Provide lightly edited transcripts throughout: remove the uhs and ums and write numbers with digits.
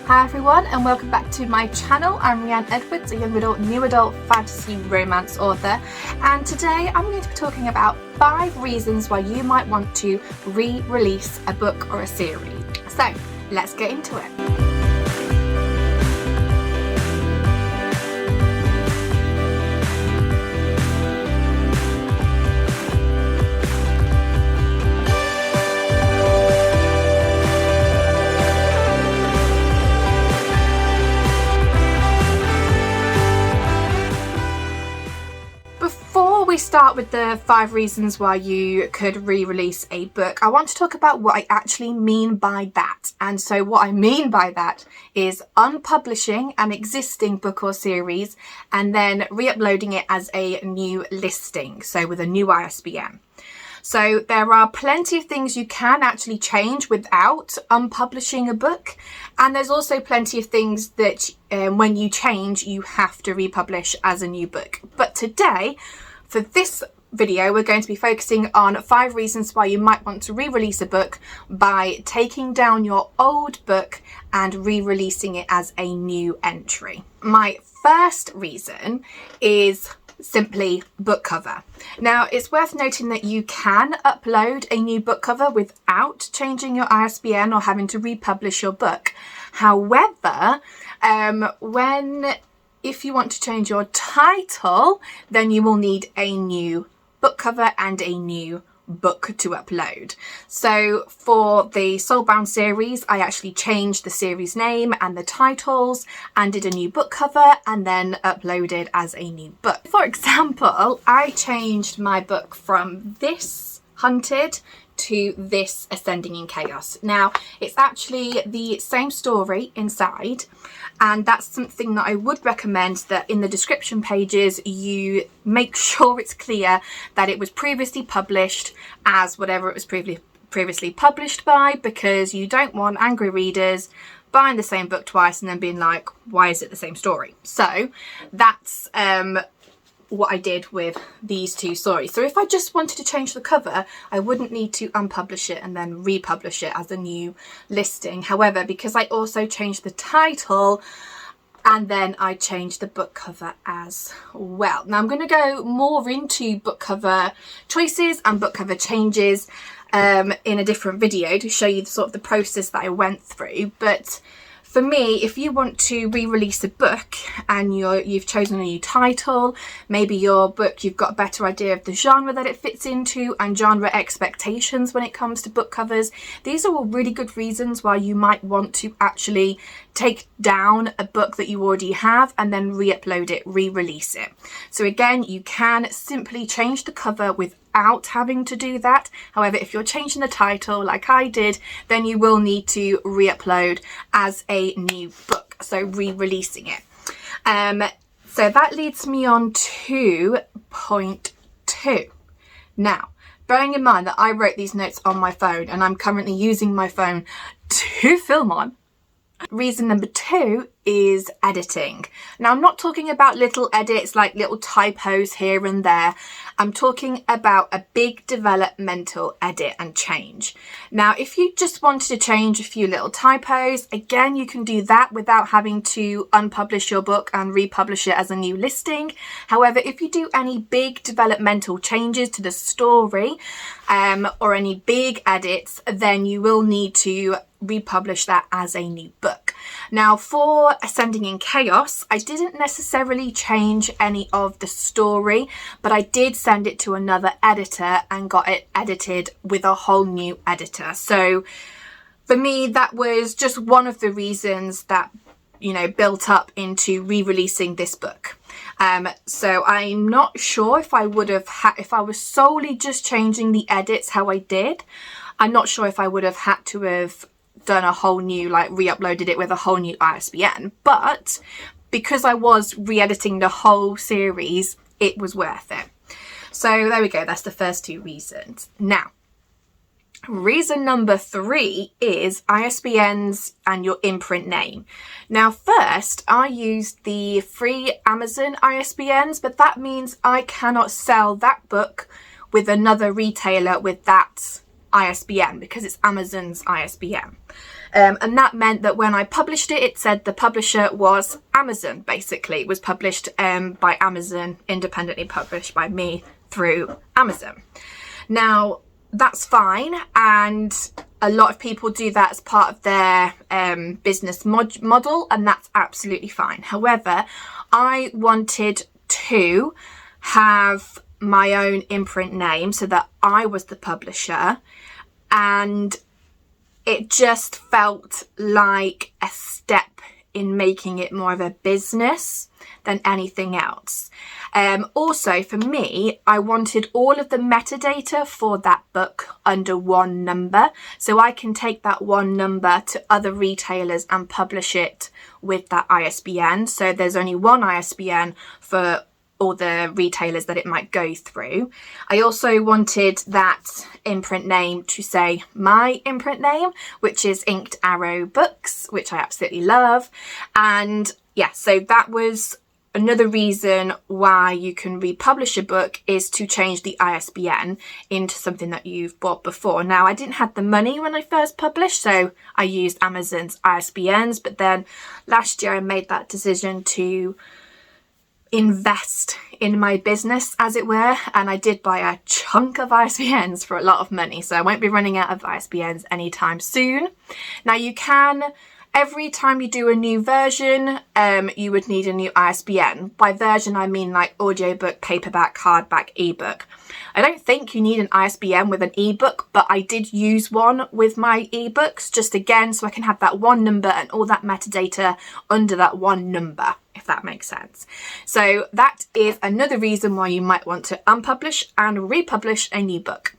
Hi everyone and welcome back to my channel. I'm Rhianne Edwards, a young adult, new adult fantasy romance author, and today I'm going to be talking about 5 reasons why you might want to re-release a book or a series. So let's get into it. Before we start with the 5 reasons why you could re-release a book, I want to talk about what I actually mean by that. And so what I mean by that is unpublishing an existing book or series and then re-uploading it as a new listing, so with a new ISBN. So there are plenty of things you can actually change without unpublishing a book. And there's also plenty of things that when you change, you have to republish as a new book. But today, for this video, we're going to be focusing on 5 reasons why you might want to re-release a book by taking down your old book and re-releasing it as a new entry. My first reason is simply book cover. Now, it's worth noting that you can upload a new book cover without changing your ISBN or having to republish your book. However, if you want to change your title, then you will need a new book cover and a new book to upload. So for the Soulbound series, I actually changed the series name and the titles and did a new book cover and then uploaded as a new book. For example, I changed my book from this Hunted to this Ascending in Chaos. Now, it's actually the same story inside, and that's something that I would recommend, that in the description pages you make sure it's clear that it was previously published as whatever it was previously published by, because you don't want angry readers buying the same book twice and then being like, why is it the same story? So that's what I did with these 2 stories. So if I just wanted to change the cover, I wouldn't need to unpublish it and then republish it as a new listing. However, because I also changed the title and then I changed the book cover as well. Now I'm going to go more into book cover choices and book cover changes in a different video to show you the process that I went through. But for me, if you want to re-release a book and you've chosen a new title, maybe your book, you've got a better idea of the genre that it fits into and genre expectations when it comes to book covers, these are all really good reasons why you might want to actually take down a book that you already have and then re-upload it, re-release it. So again, you can simply change the cover without having to do that. However, if you're changing the title like I did, then you will need to re-upload as a new book, so re-releasing it. So that leads me on to point 2. Now, bearing in mind that I wrote these notes on my phone and I'm currently using my phone to film on, reason number 2 is editing. Now, I'm not talking about little edits like little typos here and there. I'm talking about a big developmental edit and change. Now, if you just wanted to change a few little typos, again, you can do that without having to unpublish your book and republish it as a new listing. However, if you do any big developmental changes to the story or any big edits, then you will need to republish that as a new book. Now, for Ascending in Chaos, I didn't necessarily change any of the story, but I did send it to another editor and got it edited with a whole new editor. So for me, that was just one of the reasons that, built up into re-releasing this book. So I'm not sure if I would have if I was solely just changing the edits how I did, I'm not sure if I would have had to have done a whole new, re-uploaded it with a whole new ISBN. But because I was re-editing the whole series, it was worth it. So there we go. That's the first 2 reasons. Now, reason number 3 is ISBNs and your imprint name. Now, first, I used the free Amazon ISBNs, but that means I cannot sell that book with another retailer with that ISBN because it's Amazon's ISBN. And that meant that when I published it, it said the publisher was Amazon, basically. It was published by Amazon, independently published by me through Amazon. Now, that's fine, and a lot of people do that as part of their business model, and that's absolutely fine. However, I wanted to have my own imprint name so that I was the publisher, and it just felt like a step in making it more of a business than anything else. Also, for me, I wanted all of the metadata for that book under one number, so I can take that one number to other retailers and publish it with that ISBN. So there's only one ISBN for all the retailers that it might go through. I also wanted that imprint name to say my imprint name, which is Inked Arrow Books, which I absolutely love. And yeah, so that was another reason why you can republish a book, is to change the ISBN into something that you've bought before. Now, I didn't have the money when I first published, so I used Amazon's ISBNs, but then last year I made that decision to invest in my business, as it were, and I did buy a chunk of ISBNs for a lot of money, so I won't be running out of ISBNs anytime soon. Now, you can, every time you do a new version, you would need a new ISBN. By version, I mean like audiobook, paperback, hardback, ebook. I don't think you need an ISBN with an ebook, but I did use one with my ebooks, just again, so I can have that one number and all that metadata under that one number, if that makes sense. So that is another reason why you might want to unpublish and republish a new book.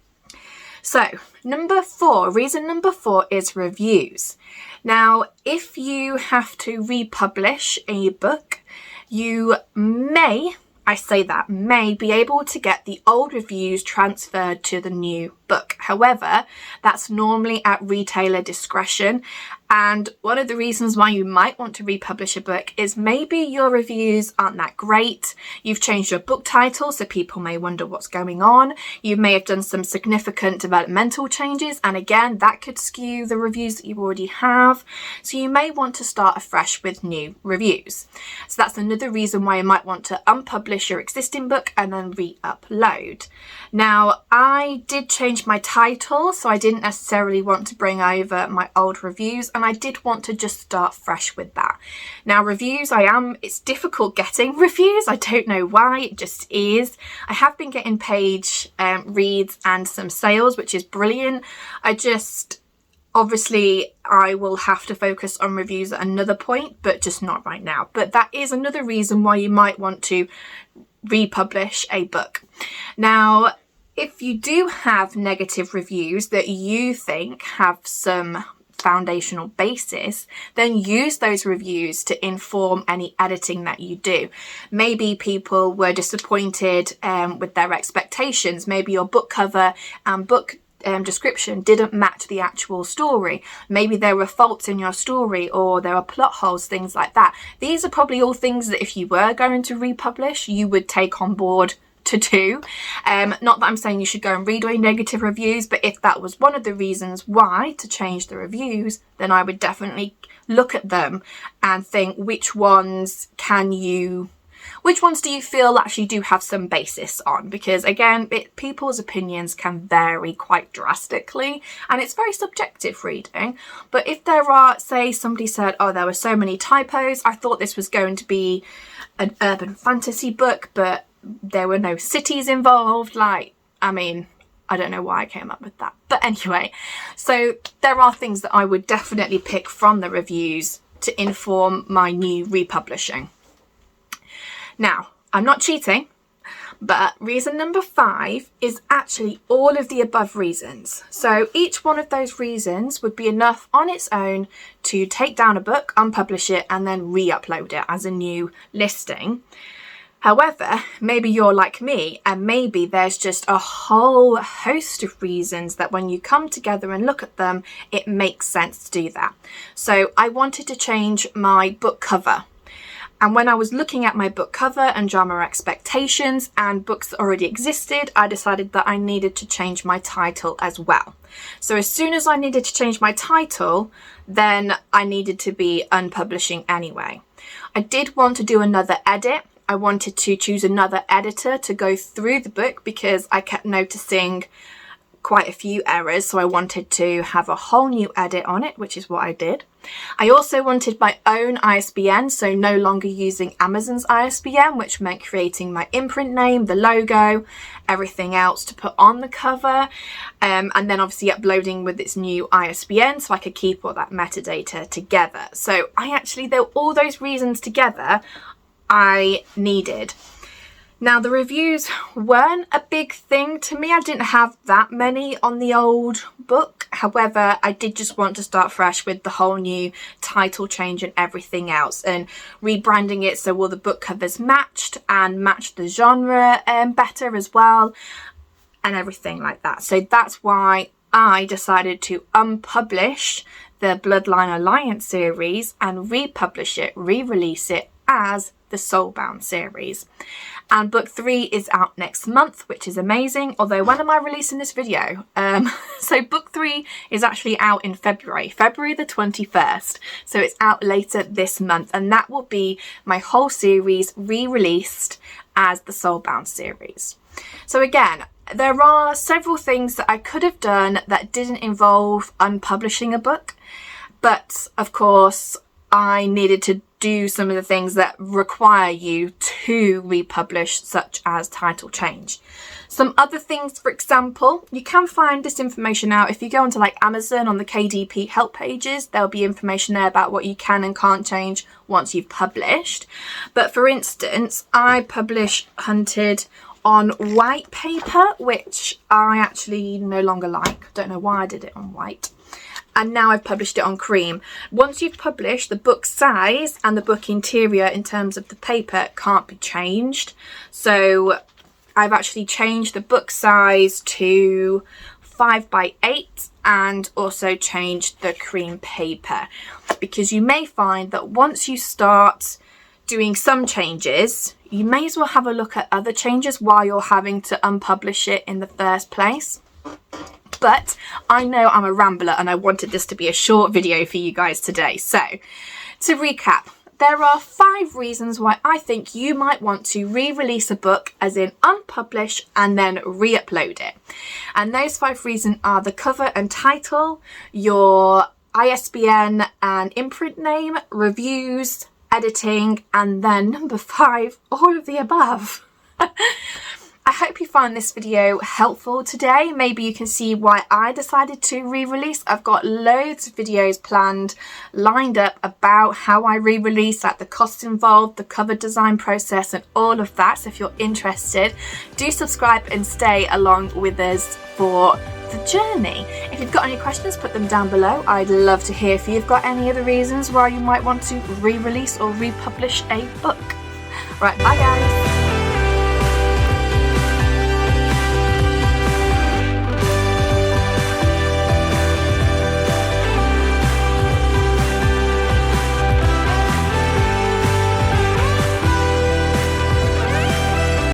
So reason number 4 is reviews. Now, if you have to republish a book, you may be able to get the old reviews transferred to the new book. However, that's normally at retailer discretion. And one of the reasons why you might want to republish a book is maybe your reviews aren't that great. You've changed your book title, so people may wonder what's going on. You may have done some significant developmental changes, and again, that could skew the reviews that you already have. So you may want to start afresh with new reviews. So that's another reason why you might want to unpublish your existing book and then re-upload. Now, I did change my title, so I didn't necessarily want to bring over my old reviews, and I did want to just start fresh with that. Now, reviews, it's difficult getting reviews. I don't know why, it just is. I have been getting page reads and some sales, which is brilliant. Obviously, I will have to focus on reviews at another point, but just not right now. But that is another reason why you might want to republish a book. Now, if you do have negative reviews that you think have some foundational basis, then use those reviews to inform any editing that you do. Maybe people were disappointed with their expectations. Maybe your book cover and book description didn't match the actual story. Maybe there were faults in your story, or there are plot holes, things like that. These are probably all things that if you were going to republish, you would take on board to do. Not that I'm saying you should go and read all your negative reviews, but if that was one of the reasons why to change the reviews, then I would definitely look at them and think which ones do you feel actually do have some basis on, because again, people's opinions can vary quite drastically, and it's very subjective reading. But if there are, say somebody said, oh, there were so many typos, I thought this was going to be an urban fantasy book, but there were no cities involved, I don't know why I came up with that. But anyway, so there are things that I would definitely pick from the reviews to inform my new republishing. Now, I'm not cheating, but reason number 5 is actually all of the above reasons. So each one of those reasons would be enough on its own to take down a book, unpublish it, and then re-upload it as a new listing. However, maybe you're like me, and maybe there's just a whole host of reasons that when you come together and look at them, it makes sense to do that. So I wanted to change my book cover. And when I was looking at my book cover and genre expectations and books that already existed, I decided that I needed to change my title as well. So as soon as I needed to change my title, then I needed to be unpublishing anyway. I did want to do another edit. I wanted to choose another editor to go through the book because I kept noticing quite a few errors, so I wanted to have a whole new edit on it, which is what I did. I also wanted my own ISBN, so no longer using Amazon's ISBN, which meant creating my imprint name, the logo, everything else to put on the cover, and then obviously uploading with its new ISBN so I could keep all that metadata together. So all those reasons together I needed. Now, the reviews weren't a big thing to me. I didn't have that many on the old book. However, I did just want to start fresh with the whole new title change and everything else, and rebranding it so all the book covers matched and matched the genre better as well, and everything like that. So that's why I decided to unpublish the Bloodline Alliance series and republish it, re-release it as the Soulbound series. And book 3 is out next month, which is amazing. Although, when am I releasing this video? So book 3 is actually out in February the 21st. So it's out later this month, and that will be my whole series re-released as the Soulbound series. So again, there are several things that I could have done that didn't involve unpublishing a book, but of course I needed to do some of the things that require you to republish, such as title change. Some other things, for example, you can find this information out if you go onto like Amazon on the KDP help pages. There'll be information there about what you can and can't change once you've published. But for instance, I published Hunted on white paper, which I actually no longer like. Don't know why I did it on white. And now I've published it on cream. Once you've published, the book size and the book interior in terms of the paper can't be changed. So I've actually changed the book size to 5x8 and also changed the cream paper, because you may find that once you start doing some changes, you may as well have a look at other changes while you're having to unpublish it in the first place. But I know I'm a rambler and I wanted this to be a short video for you guys today. So to recap, there are 5 reasons why I think you might want to re-release a book, as in unpublish and then re-upload it. And those 5 reasons are the cover and title, your ISBN and imprint name, reviews, editing, and then number 5, all of the above. I hope you found this video helpful today. Maybe you can see why I decided to re-release. I've got loads of videos planned, lined up about how I re-release, like the costs involved, the cover design process and all of that. So if you're interested, do subscribe and stay along with us for the journey. If you've got any questions, put them down below. I'd love to hear if you've got any other reasons why you might want to re-release or republish a book. Right, bye guys.